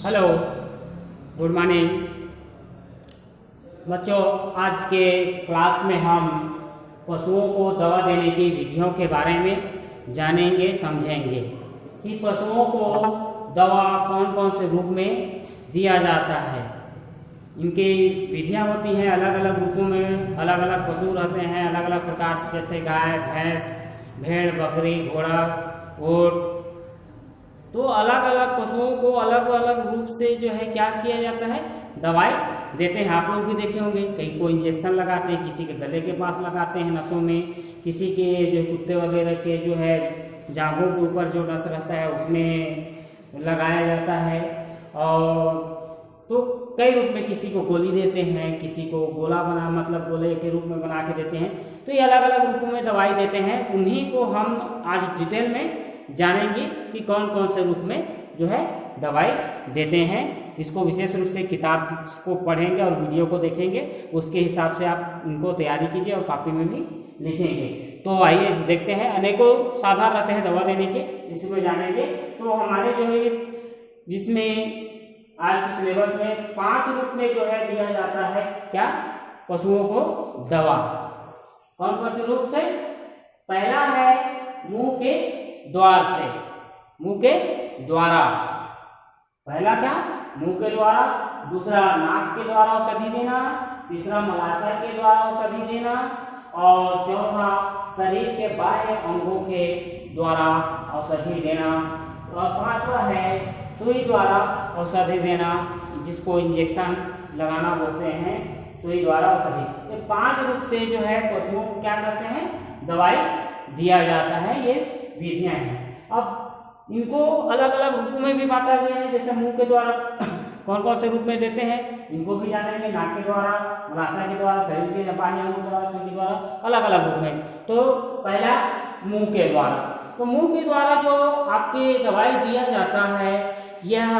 Hello, good morning बच्चों। आज के क्लास में हम पशुओं को दवा देने की विधियों के बारे में जानेंगे, समझेंगे कि पशुओं को दवा कौन कौन से रूप में दिया जाता है। इनकी विधियां होती हैं अलग अलग रूपों में। अलग अलग पशु रहते हैं अलग अलग प्रकार से, जैसे गाय, भैंस, भेड़, बकरी, घोड़ा, ऊंट। तो अलग अलग पशुओं को अलग अलग रूप से जो है क्या किया जाता है, दवाई देते हैं। आप लोग भी देखे होंगे, कई को इंजेक्शन लगाते हैं, किसी के गले के पास लगाते हैं नसों में, किसी के जो कुत्ते वगैरह के जो है जांघों के ऊपर जो नस रहता है उसमें लगाया जाता है। और तो कई रूप में किसी को गोली देते हैं, किसी को गोला बना मतलब गोले के रूप में बना के देते हैं। तो ये अलग अलग रूपों में दवाई देते हैं। उन्हीं को हम आज डिटेल में जानेंगे कि कौन कौन से रूप में जो है दवाई देते हैं। इसको विशेष रूप से किताब को पढ़ेंगे और वीडियो को देखेंगे, उसके हिसाब से आप इनको तैयारी कीजिए और कॉपी में भी लिखेंगे। तो आइए देखते हैं। अनेकों साधन रहते हैं दवा देने के, इसमें जानेंगे। तो हमारे जो है जिसमें आज के सिलेबस में 5 रूप में जो है दिया जाता है क्या, पशुओं को दवा। कौन कौन से रूप से? पहला है मुंह के द्वार से, मुंह के द्वारा। पहला क्या, मुंह के द्वारा। दूसरा नाक के द्वारा औषधि देना। तीसरा मलाशय के द्वारा औषधि देना। और चौथा शरीर के बाह्य अंगों के द्वारा औषधि देना। और पांचवा है सुई द्वारा औषधि देना, जिसको इंजेक्शन लगाना बोलते हैं, सुई द्वारा औषधि। ये 5 रूप से जो है पशुओं को क्या करते हैं, दवाई दिया जाता है। ये विधियां हैं। अब इनको अलग अलग रूपों में भी बांटा गया है। जैसे मुंह के द्वारा कौन कौन से रूप में देते हैं, इनको भी जानेंगे। नाक के द्वारा, मलाशय के द्वारा, शरीर के बाह्य अंगों के द्वारा, सुई के द्वारा, अलग अलग रूप में। तो पहला मुंह के द्वारा। तो मुंह के द्वारा जो आपके दवाई दिया जाता है, यह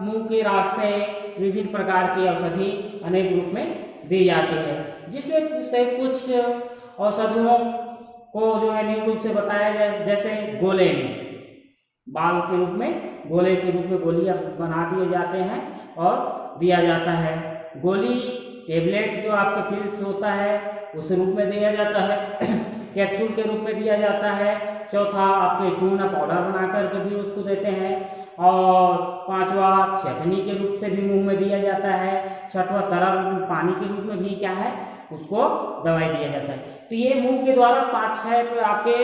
मुंह के रास्ते विभिन्न प्रकार की औषधि अनेक रूप में दी जाती है, जिसमें से कुछ औषधियों को जो है निम्न रूप से बताया जाए। जैसे गोले में, बाल के रूप में, गोले के रूप में गोलियां बना दिए जाते हैं और दिया जाता है। गोली टेबलेट जो आपके पिल्स होता है उस रूप में दिया जाता है। कैप्सूल के रूप में दिया जाता है। चौथा आपके चूना पाउडर बना करके भी उसको देते हैं। और पांचवा चटनी के रूप से भी मुंह में दिया जाता है। छठवां तरल पानी के रूप में भी क्या है, उसको दवाई दिया जाता है। तो ये मुंह के द्वारा 5-6 आपके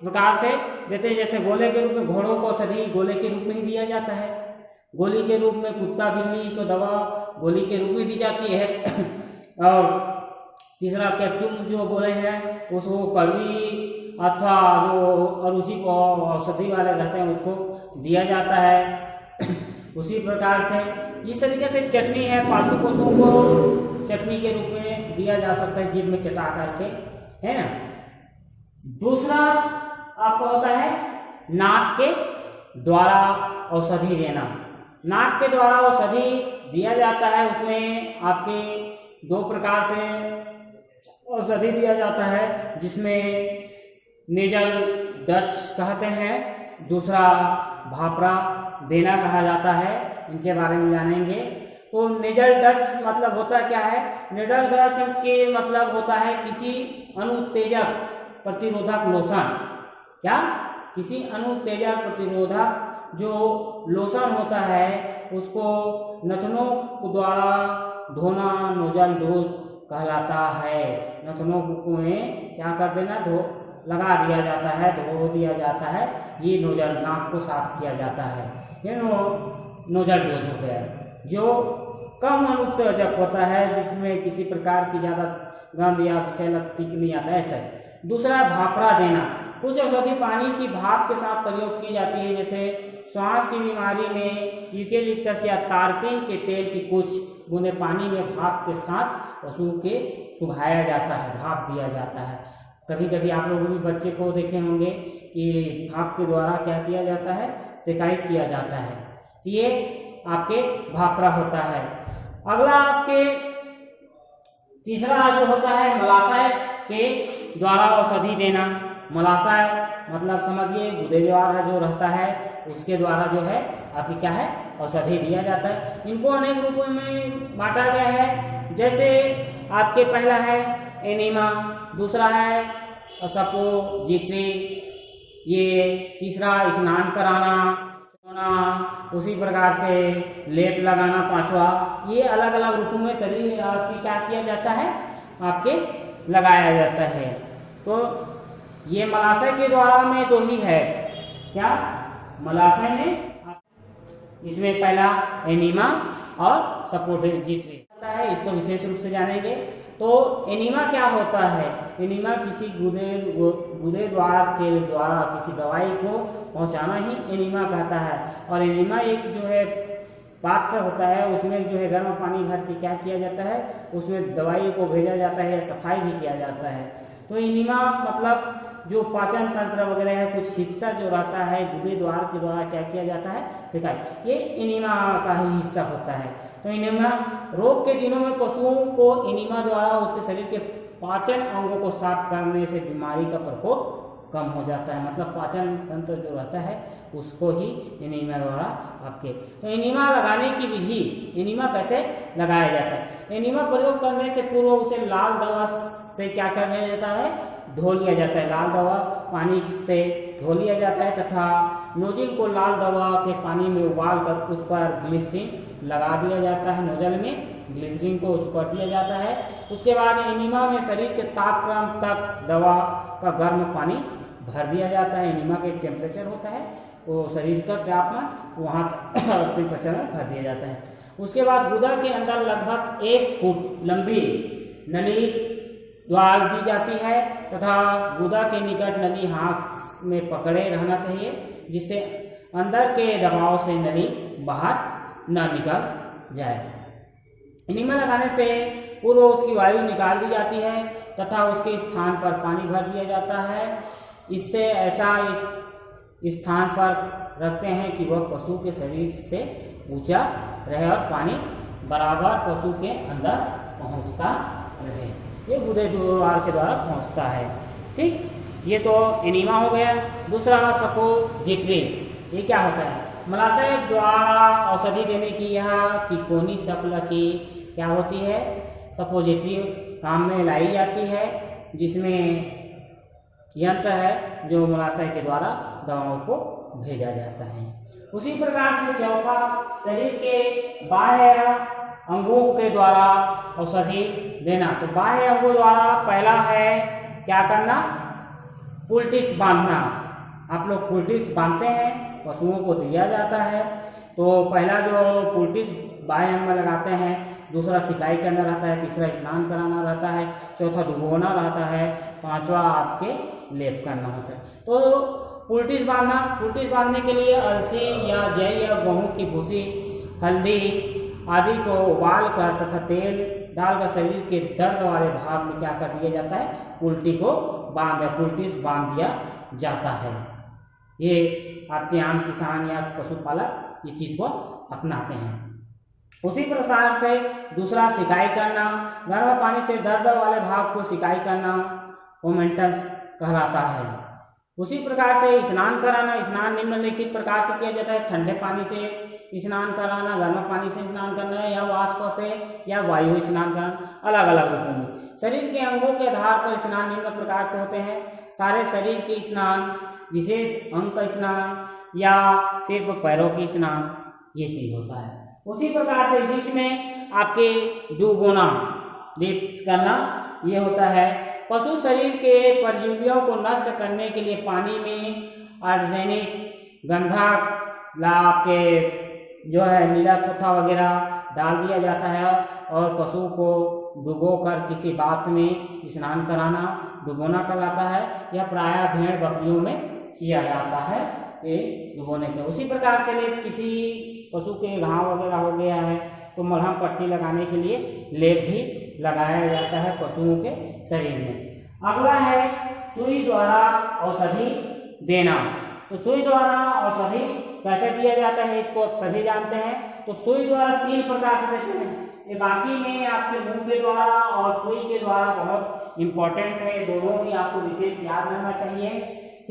प्रकार से देते हैं। जैसे गोले के रूप में घोड़ों को औषधि गोले के रूप में ही दिया जाता है। गोली के रूप में कुत्ता बिल्ली को दवा गोली के रूप में दी जाती है। और तीसरा कैप्सूल जो बोले हैं उसको कड़वी अथवा जो अरुचि को औषधि वाले रहते हैं उसको दिया जाता है। उसी प्रकार से इस तरीके से चटनी है, पालतू पशुओं को चटनी के रूप में दिया जा सकता है, जीभ में चटा करके, है ना। दूसरा आपका होता है नाक के द्वारा औषधि देना। नाक के द्वारा औषधि दिया जाता है। उसमें आपके 2 प्रकार से औषधि दिया जाता है, जिसमें नेजल डच कहते हैं, दूसरा भापरा देना कहा जाता है। इनके बारे में जानेंगे। तो नेजल डच मतलब होता क्या है? नेजल डच के मतलब होता है किसी अनुत्तेजक प्रतिरोधक लोशन। क्या? किसी अनुत्तेजक प्रतिरोधक जो लोशन होता है उसको नथनों द्वारा धोना नोजल डोज कहलाता है। नथनों को क्या कर देना, लगा दिया जाता है, धो दिया जाता है। ये नोजल, नाक को साफ किया जाता है। ये नोजल डोज हो गया, जो कम अनुत्तेजक होता है, जिसमें किसी प्रकार की ज़्यादा गंध या विषैलता नहीं आता है, ऐसा। दूसरा भापरा देना। कुछ औषधि पानी की भाप के साथ प्रयोग की जाती है। जैसे श्वास की बीमारी में यूकेलिप्टस या तारपीन के तेल की कुछ बूंदे पानी में भाप के साथ पशु के सुखाया जाता है, भाप दिया जाता है। कभी कभी आप लोग भी बच्चे को देखे होंगे कि भाप के द्वारा क्या किया जाता है, सिकाई किया जाता है। तो ये आपके भापरा होता है। अगला आपके तीसरा जो होता है मलाशय के द्वारा औषधि देना। मलाशय मतलब समझिए गुदे द्वारा जो रहता है उसके द्वारा जो है आपकी क्या है औषधि दिया जाता है। इनको अनेक रूपों में बांटा गया है, जैसे आपके पहला है एनीमा, दूसरा है सपोजिटरी, ये तीसरा स्नान कराना, उसी प्रकार से लेप लगाना पांचवा। ये अलग अलग रूपों में शरीर आपकी क्या किया जाता है आपके लगाया जाता है। तो ये मलाशय के द्वारा में तो ही है क्या मलाशय में, इसमें पहला एनीमा और सपोजिटरी होता है, इसको विशेष रूप से जानेंगे। तो एनीमा क्या होता है? एनीमा किसी गुदे द्वार के द्वारा किसी दवाई को पहुंचाना ही एनीमा कहता है। और एनीमा एक जो है पात्र होता है, उसमें जो है गर्म पानी भर के क्या किया जाता है, उसमें दवाई को भेजा जाता है, सफाई भी किया जाता है। तो एनीमा मतलब जो पाचन तंत्र वगैरह है, कुछ हिस्सा जो रहता है गुदे द्वार के द्वारा क्या किया जाता है सिकाई, ये एनीमा का ही हिस्सा होता है। तो एनीमा रोग के दिनों में पशुओं को एनीमा द्वारा उसके शरीर के पाचन अंगों को साफ करने से बीमारी का प्रकोप कम हो जाता है, मतलब पाचन तंत्र जो रहता है उसको ही एनीमा द्वारा आपके। तो एनीमा लगाने की विधि, एनीमा कैसे लगाया जाता है? एनीमा प्रयोग करने से पूर्व उसे लाल दवा से क्या कर लिया जाता है, धो लिया जाता है। लाल दवा पानी से धो लिया जाता है तथा नोजल को लाल दवा के पानी में उबाल कर उस पर ग्लिसरीन लगा दिया जाता है। नोजल में ग्लिसरीन को छुपा दिया जाता है। उसके बाद एनीमा में शरीर के तापक्रम तक दवा का गर्म पानी भर दिया जाता है। एनीमा का एक टेम्परेचर होता है, वो शरीर का तापमान वहाँ टेम्परेचर में भर दिया जाता है। उसके बाद गुदा के अंदर लगभग 1 फुट लंबी नली डाल दी जाती है तथा गुदा के निकट नली हाथ में पकड़े रहना चाहिए, जिससे अंदर के दबाव से नली बाहर न निकल जाए। एनीमा लगाने से पूर्व उसकी वायु निकाल दी जाती है तथा उसके स्थान पर पानी भर दिया जाता है। इससे ऐसा इस स्थान पर रखते हैं कि वह पशु के शरीर से ऊंचा रहे और पानी बराबर पशु के अंदर पहुंचता रहे। ये गुदे द्वार के द्वारा पहुंचता है। ठीक, ये तो एनीमा हो गया। दूसरा सपोजिटरी, ये क्या होता है? मलाशय द्वारा औषधि देने की यह तिकोनी शक्ल की क्या होती है, सपोजिटरी काम में लाई जाती है, जिसमें यंत्र है जो मलाशय के द्वारा दवाओं को भेजा जाता है। उसी प्रकार से चौथा, शरीर के बाह्य अंगों के द्वारा औषधि देना। तो बाह्य अंगों द्वारा पहला है क्या करना, पुलटिस बांधना। आप लोग पुलटिस बांधते हैं, पशुओं को दिया जाता है। तो पहला जो पुलटिस बाह्य अंग में लगाते हैं, दूसरा सिकाई करना रहता है, तीसरा स्नान कराना रहता है, चौथा डुबोना रहता है, पांचवा आपके लेप करना होता है। तो पुलटिस बांधना, पुलटिस बांधने के लिए अलसी या जई या गेहूं की भूसी, हल्दी आदि को उबाल कर तथा तेल डालकर शरीर के दर्द वाले भाग में क्या कर दिया जाता है, पुलटिस बांध दिया जाता है। ये आपके आम किसान या पशुपालक ये चीज को अपनाते हैं। उसी प्रकार से दूसरा सिकाई करना, गर्म पानी से दर्द वाले भाग को सिकाई करना पोमेंटस कहलाता है। उसी प्रकार से स्नान कराना, स्नान निम्नलिखित प्रकार से किया जाता है। ठंडे पानी से स्नान कराना, गर्म पानी से स्नान करना या वाष्प से या वायु स्नान कराना, अलग अलग रूपों में। शरीर के अंगों के आधार पर स्नान निम्न प्रकार से होते हैं। सारे शरीर के स्नान, विशेष अंग का स्नान या सिर्फ पैरों की स्नान, ये चीज होता है। उसी प्रकार से जिसमें आपके डुबोना, लिफ्ट करना, ये होता है। पशु शरीर के परजीवियों को नष्ट करने के लिए पानी में आर्सेनिक, गंधक, आपके जो है नीला थोथा वगैरह डाल दिया जाता है और पशु को डुबोकर किसी बात में स्नान कराना डुबोना कहलाता है। यह प्रायः भेड़ बकरियों में किया जाता है ये डुबोने के। उसी प्रकार से किसी पशु के घाव वगैरह हो गया है तो मलहम पट्टी लगाने के लिए लेप भी लगाया जाता है पशुओं के शरीर में। अगला है सुई द्वारा औषधि देना। तो सुई द्वारा औषधि कैसे दिया जाता है इसको आप सभी जानते हैं। तो सुई द्वारा 3 प्रकार से देते हैं। ये बाकी में आपके मुंह के द्वारा और सुई के द्वारा बहुत इंपॉर्टेंट है, दोनों ही आपको विशेष याद रहना चाहिए।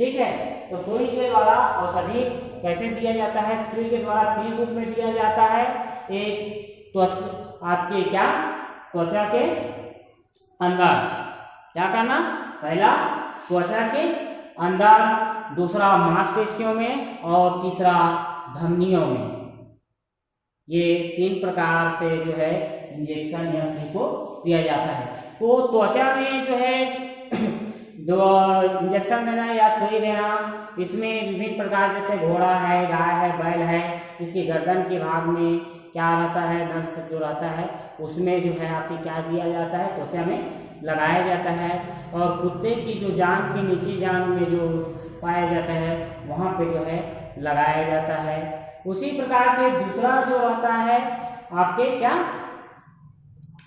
ठीक है। तो सुई के द्वारा औषधि कैसे दिया जाता है? सुई के द्वारा 3 रूप में दिया जाता है। एक आपके क्या त्वचा के अंदर क्या करना, पहला त्वचा के अंदर, दूसरा मांसपेशियों में और तीसरा धमनियों में। ये 3 प्रकार से जो है इंजेक्शन या सुई को दिया जाता है। तो त्वचा में जो है दो इंजेक्शन देना या सुई देना, इसमें विभिन्न प्रकार, जैसे घोड़ा है, गाय है, बैल है, इसके गर्दन के भाग में क्या रहता है, नस जो रहता है उसमें जो है आपके क्या दिया जाता है, त्वचा में लगाया जाता है। और कुत्ते की जो जान के नीचे जान में जो पाया जाता है वहाँ पे जो है लगाया जाता है। उसी प्रकार से दूसरा जो रहता है आपके क्या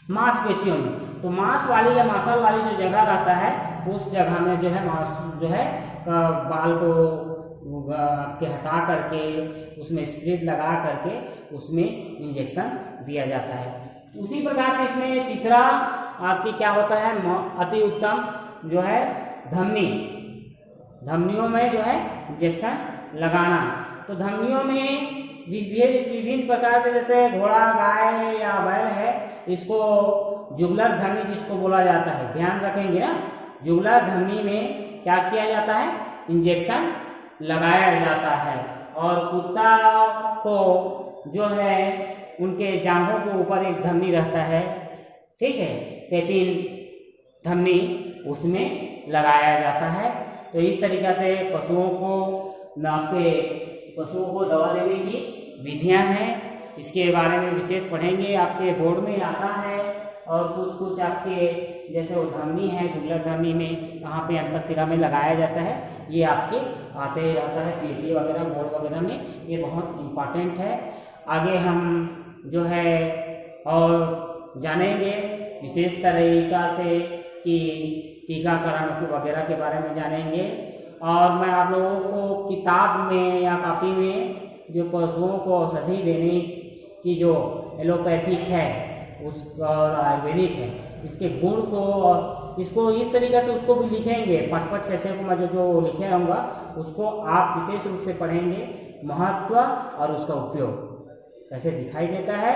मांसपेशियों में। तो मांस वाली या मसल वाली जो जगह रहता है उस जगह में जो है मांस जो है बाल को आपके हटा करके उसमें स्प्रिट लगा करके उसमें इंजेक्शन दिया जाता है। उसी प्रकार से इसमें तीसरा आपकी क्या होता है, अति उत्तम जो है धमनी, धमनियों में जो है इंजेक्शन लगाना। तो धमनियों में विभिन्न प्रकार के, जैसे घोड़ा, गाय या बैल है, इसको जुगलर धमनी जिसको बोला जाता है, ध्यान रखेंगे ना, जुगलर धमनी में क्या किया जाता है, इंजेक्शन लगाया जाता है। और कुत्ता को जो है उनके जांघों के ऊपर एक धमनी रहता है, ठीक है, सेपिन धमनी, उसमें लगाया जाता है। तो इस तरीक़ा से पशुओं को दवा देने की विधियां हैं। इसके बारे में विशेष पढ़ेंगे, आपके बोर्ड में आता है। और कुछ आपके जैसे वो धमनी है, जुगलर धमनी में कहाँ पे अंतःशिरा में लगाया जाता है, ये आपके आते ही रहता है पीटी वगैरह, बोर्ड वगैरह में, ये बहुत इम्पॉर्टेंट है। आगे हम जो है और जानेंगे विशेष तरीका से कि टीकाकरण वगैरह के बारे में जानेंगे। और मैं आप लोगों को किताब में या कॉपी में जो पशुओं को औषधि देने की जो एलोपैथिक है और आयुर्वेदिक है, इसके गुण को और इसको इस तरीके से उसको भी लिखेंगे, 5-5, 6-6 को मैं जो लिखे रहूँगा उसको आप विशेष रूप से पढ़ेंगे। महत्व और उसका उपयोग कैसे दिखाई देता है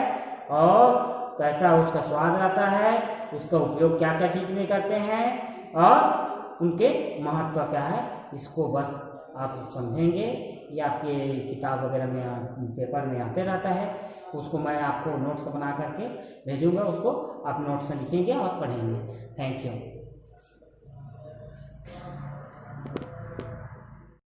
और कैसा उसका स्वाद रहता है, उसका उपयोग क्या क्या चीज़ में करते हैं और उनके महत्व क्या है, इसको बस आप समझेंगे। ये आपके किताब वगैरह में पेपर में आते रहता है, उसको मैं आपको नोट्स बना करके भेजूंगा, उसको आप नोट्स में लिखेंगे और पढ़ेंगे। Thank you.